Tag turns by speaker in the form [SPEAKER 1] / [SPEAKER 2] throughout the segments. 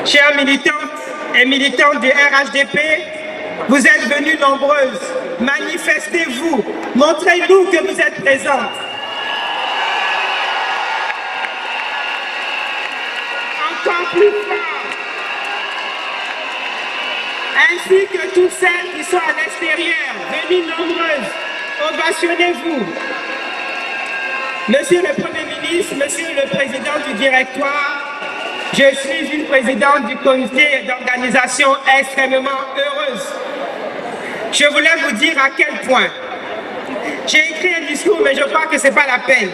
[SPEAKER 1] Chers militantes et militants du RHDP, vous êtes venus nombreuses. Manifestez-vous. Montrez-nous que vous êtes présentes. Encore plus fort. Ainsi que toutes celles qui sont à l'extérieur, venues nombreuses. Ovationnez-vous. Monsieur le Premier ministre, Monsieur le Président du Directoire, je suis une présidente du comité d'organisation extrêmement heureuse. Je voulais vous dire à quel point. J'ai écrit un discours, mais je crois que ce n'est pas la peine.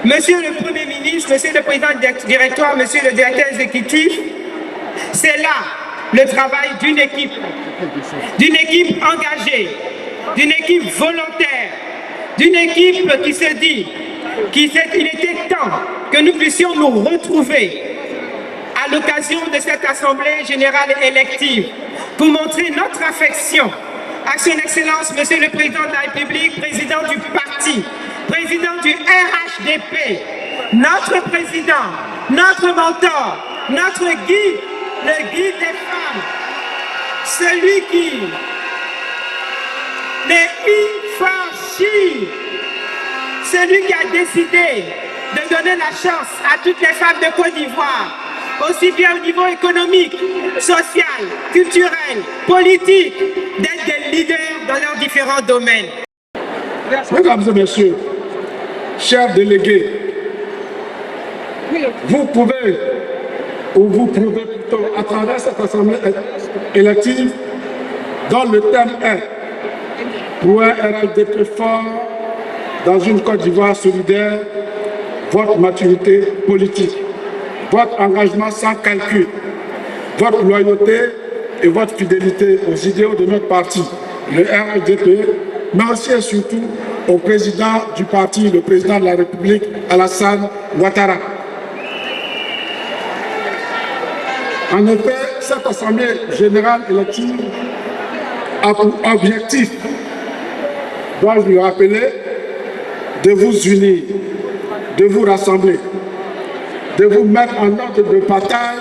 [SPEAKER 1] Monsieur le Premier ministre, Monsieur le Président du Directoire, Monsieur le Directeur exécutif, c'est là le travail d'une équipe engagée, d'une équipe volontaire, d'une équipe qui se dit qu'il était temps que nous puissions nous retrouver à l'occasion de cette Assemblée générale élective pour montrer notre affection à son Excellence, Monsieur le Président de la République, Président du parti, Président du RHDP, notre Président, notre mentor, notre guide, le guide des femmes, celui qui n'est infranchi, celui qui a décidé de donner la chance à toutes les femmes de Côte d'Ivoire, aussi bien au niveau économique, social, culturel, politique, d'être des leaders dans leurs différents domaines.
[SPEAKER 2] Mesdames et messieurs, chers délégués, vous pouvez, ou vous prouvez plutôt, à travers cette assemblée élective, dont le thème est pour un RHDP fort dans une Côte d'Ivoire solidaire, votre maturité politique, votre engagement sans calcul, votre loyauté et votre fidélité aux idéaux de notre parti, le RHDP, mais aussi et surtout au président du parti, le président de la République, Alassane Ouattara. En effet, cette Assemblée générale élective a pour objectif, dois-je le rappeler, de vous unir, de vous rassembler, de vous mettre en ordre de bataille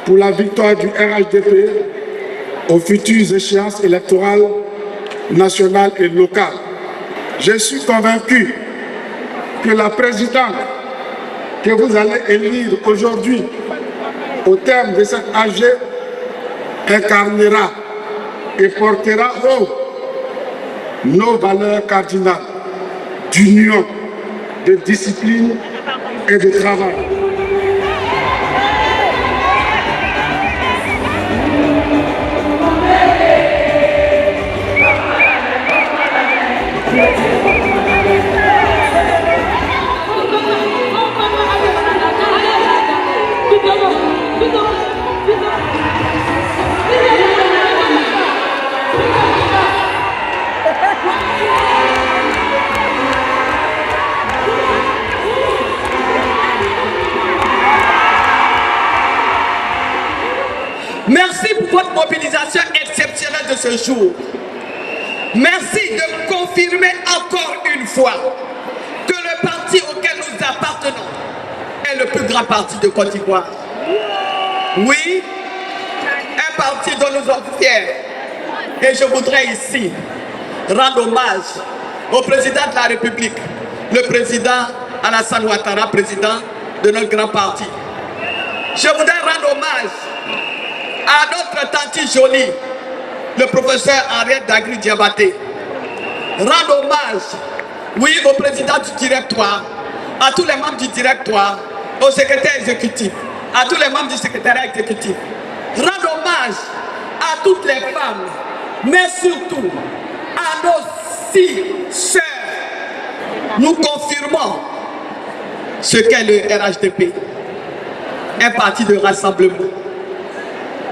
[SPEAKER 2] pour la victoire du RHDP aux futures échéances électorales nationales et locales. Je suis convaincu que la présidente que vous allez élire aujourd'hui au terme de cette AG incarnera et portera haut nos valeurs cardinales d'union, de discipline et de travail.
[SPEAKER 3] Merci pour votre mobilisation exceptionnelle de ce jour. Merci de confirmer encore une fois que le parti auquel nous appartenons est le plus grand parti de Côte d'Ivoire. Oui, un parti dont nous sommes fiers. Et je voudrais ici rendre hommage au président de la République, le président Alassane Ouattara, président de notre grand parti. Je voudrais rendre hommage à notre tante jolie, le professeur Henriette Dagri Diabaté. Rendre hommage, oui, au président du directoire, à tous les membres du directoire, au secrétaire exécutif, à tous les membres du secrétariat exécutif. Rendre hommage à toutes les femmes, mais surtout à nos 6 sœurs. Nous confirmons ce qu'est le RHDP, un parti de rassemblement,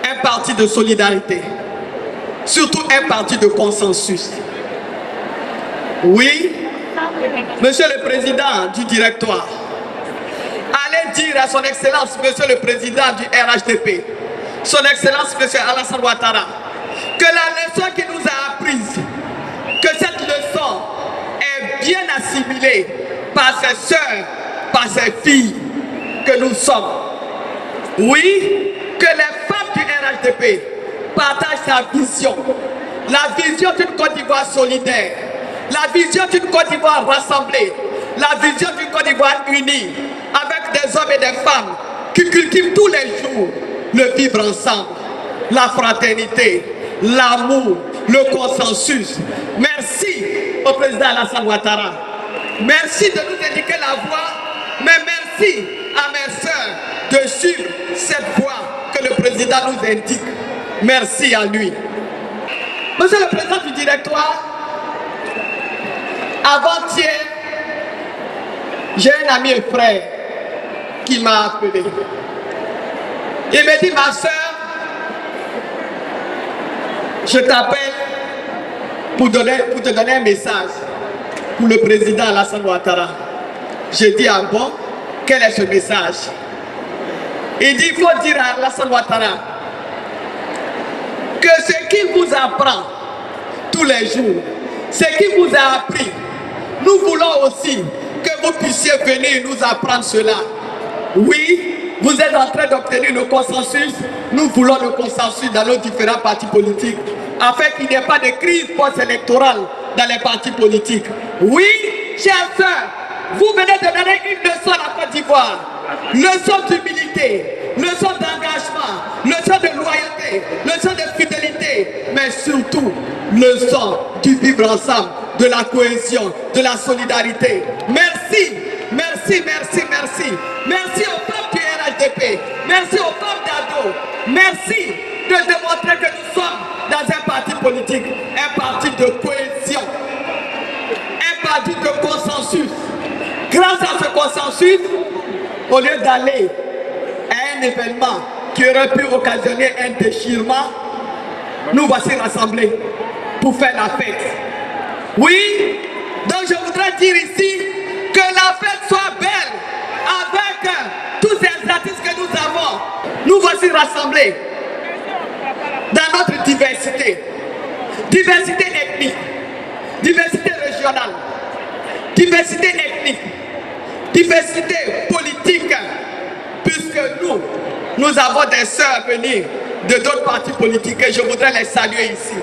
[SPEAKER 3] un parti de solidarité, surtout un parti de consensus. Oui, Monsieur le Président du directoire, allez dire à son Excellence, Monsieur le Président du RHDP, son Excellence, Monsieur Alassane Ouattara, que la leçon qu'il nous a apprise, que cette leçon est bien assimilée par ses sœurs, par ses filles que nous sommes. Oui, que les femmes du RHDP partagent sa vision. La vision d'une Côte d'Ivoire solidaire. La vision d'une Côte d'Ivoire rassemblée. La vision d'une Côte d'Ivoire unie. Avec des hommes et des femmes qui cultivent tous les jours le vivre ensemble. La fraternité, l'amour, le consensus. Merci au président Alassane Ouattara. Merci de nous indiquer la voie, mais merci à mes sœurs de suivre cette voie que le président nous indique. Merci à lui. Monsieur le président du directoire, avant-hier, j'ai un ami et frère qui m'a appelé. Il m'a dit, ma sœur, je t'appelle pour te donner un message pour le président Alassane Ouattara. J'ai dit, ah bon, quel est ce message? Il dit, il faut dire à Alassane Ouattara que ce qu'il vous apprend tous les jours, ce qu'il vous a appris, nous voulons aussi que vous puissiez venir nous apprendre cela. Oui, vous êtes en train d'obtenir le consensus. Nous voulons le consensus dans nos différents partis politiques, afin qu'il n'y ait pas de crise post-électorale dans les partis politiques. Oui, chers sœurs, vous venez de donner une leçon à la Côte d'Ivoire. Leçon d'humilité, leçon d'engagement, leçon de loyauté, leçon de fidélité, mais surtout leçon du vivre ensemble, de la cohésion, de la solidarité. Merci, merci, merci, merci. Merci aux femmes du RHDP, merci aux femmes d'Ado, merci de démontrer que nous sommes dans un parti politique, un parti de cohésion, un parti de consensus. Grâce à ce consensus, au lieu d'aller à un événement qui aurait pu occasionner un déchirement, nous voici rassemblés pour faire la fête. Oui, donc je voudrais dire ici que la fête soit belle avec tous ces artistes que nous avons. Nous voici rassemblés dans notre diversité. Diversité ethnique, diversité régionale, diversité ethnique, diversité politique, puisque nous avons des sœurs venir de d'autres partis politiques et je voudrais les saluer ici.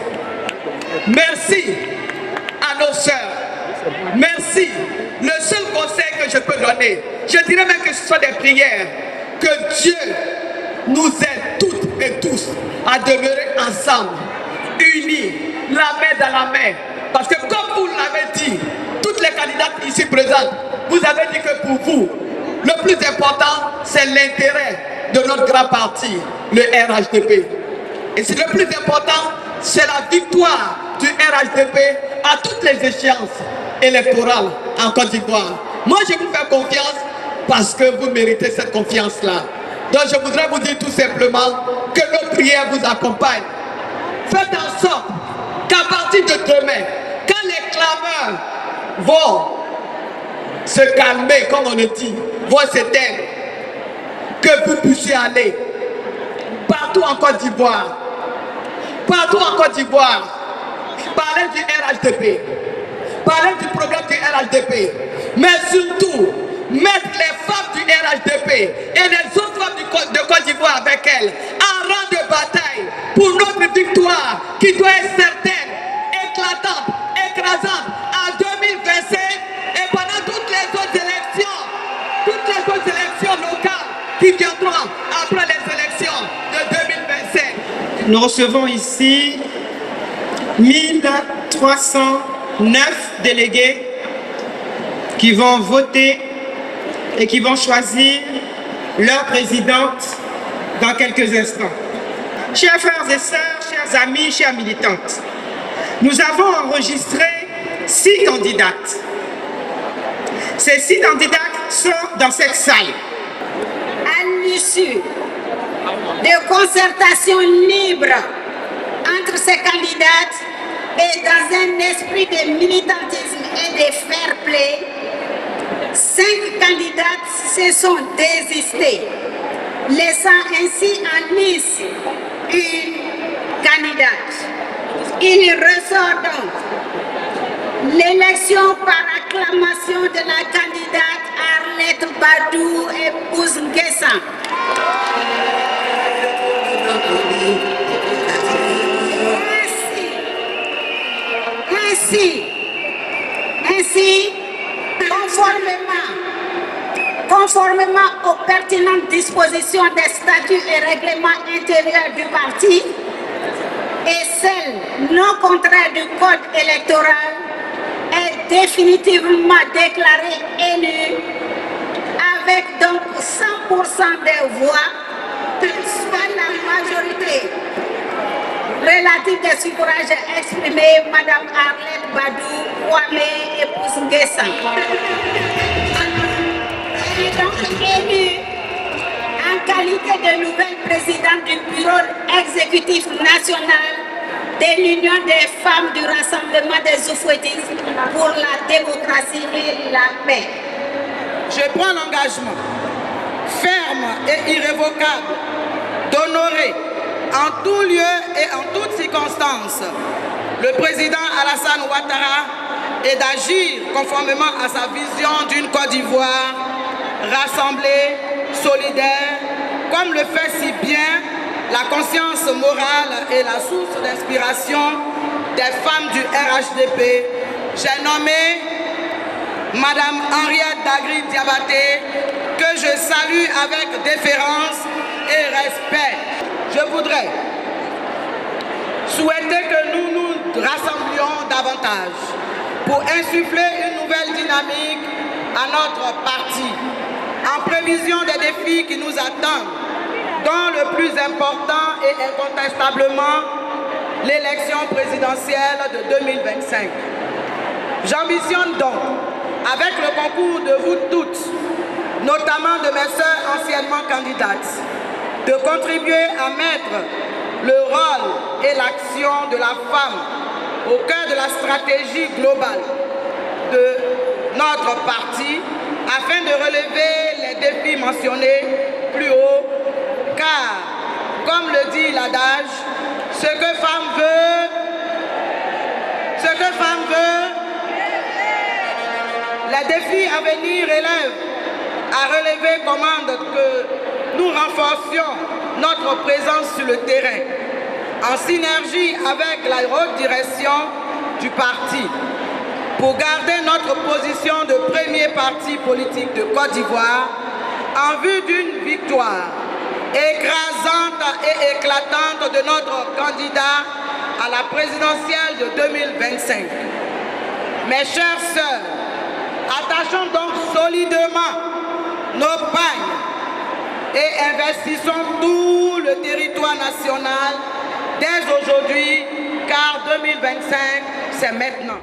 [SPEAKER 3] Merci à nos sœurs. Merci. Le seul conseil que je peux donner, je dirais même que ce soit des prières, que Dieu nous aide toutes et tous à demeurer ensemble, unis, la main dans la main. Parce que comme vous l'avez dit, toutes les candidates ici présentes, vous avez dit que pour vous, le plus important, c'est l'intérêt de notre grand parti, le RHDP. Et c'est le plus important, c'est la victoire du RHDP à toutes les échéances électorales en Côte d'Ivoire. Moi, je vous fais confiance parce que vous méritez cette confiance-là. Donc, je voudrais vous dire tout simplement que nos prières vous accompagnent. Faites en sorte qu'à partir de demain, quand les clameurs vont se calmer, comme on le dit, vont s'éteindre, que vous puissiez aller partout en Côte d'Ivoire, parler du RHDP, parler du programme du RHDP, mais surtout mettre les femmes du RHDP et les autres femmes de Côte d'Ivoire avec elles en rang de bataille pour notre victoire qui doit être certaine, éclatante, écrasante en 2025 et pendant toutes les autres élections locales qui viendront après les élections de 2025.
[SPEAKER 1] Nous recevons ici 1309 délégués qui vont voter et qui vont choisir leur présidente dans quelques instants. Chers frères et sœurs, chers amis, chères militantes, nous avons enregistré 6 candidates. Ces 6 candidates sont dans cette salle.
[SPEAKER 4] À l'issue de concertations libres entre ces candidates et dans un esprit de militantisme et de fair play, 5 candidates se sont désistées, laissant ainsi en lice une candidate. Il ressort donc l'élection par acclamation de la candidate Arlette Badou et Bouz Nguessan. Ainsi, conformément aux pertinentes dispositions des statuts et règlements intérieurs du parti et celles non contraires du code électoral, est définitivement déclaré élu avec donc 100% des voix, soit la majorité relative des suffrages exprimés, Madame Arlette Badou Kwame, épouse Nguessan. Elle est donc élue en qualité de nouvelle présidente du bureau exécutif national de l'Union des femmes du Rassemblement des Oufouettis pour la démocratie et la paix.
[SPEAKER 3] Je prends l'engagement ferme et irrévocable d'honorer en tout lieu et en toutes circonstances le président Alassane Ouattara et d'agir conformément à sa vision d'une Côte d'Ivoire rassemblée, solidaire, comme le fait si bien la conscience morale et la source d'inspiration des femmes du RHDP. J'ai nommé Madame Henriette Dagri Diabaté, que je salue avec déférence et respect. Je voudrais souhaiter que nous nous rassemblions davantage pour insuffler une nouvelle dynamique à notre parti, en prévision des défis qui nous attendent, dont le plus important est incontestablement l'élection présidentielle de 2025. J'ambitionne donc, avec le concours de vous toutes, notamment de mes sœurs anciennement candidates, de contribuer à mettre le rôle et l'action de la femme au cœur de la stratégie globale de notre parti afin de relever les défis mentionnés plus haut, car, comme le dit l'adage, ce que femme veut, les défis à venir élèvent à relever commande que nous renforcions notre présence sur le terrain, en synergie avec la haute direction du parti, pour garder notre position de premier parti politique de Côte d'Ivoire en vue d'une victoire écrasante et éclatante de notre candidat à la présidentielle de 2025. Mes chères sœurs, attachons donc solidement nos pagnes et investissons tout le territoire national dès aujourd'hui, car 2025, c'est maintenant.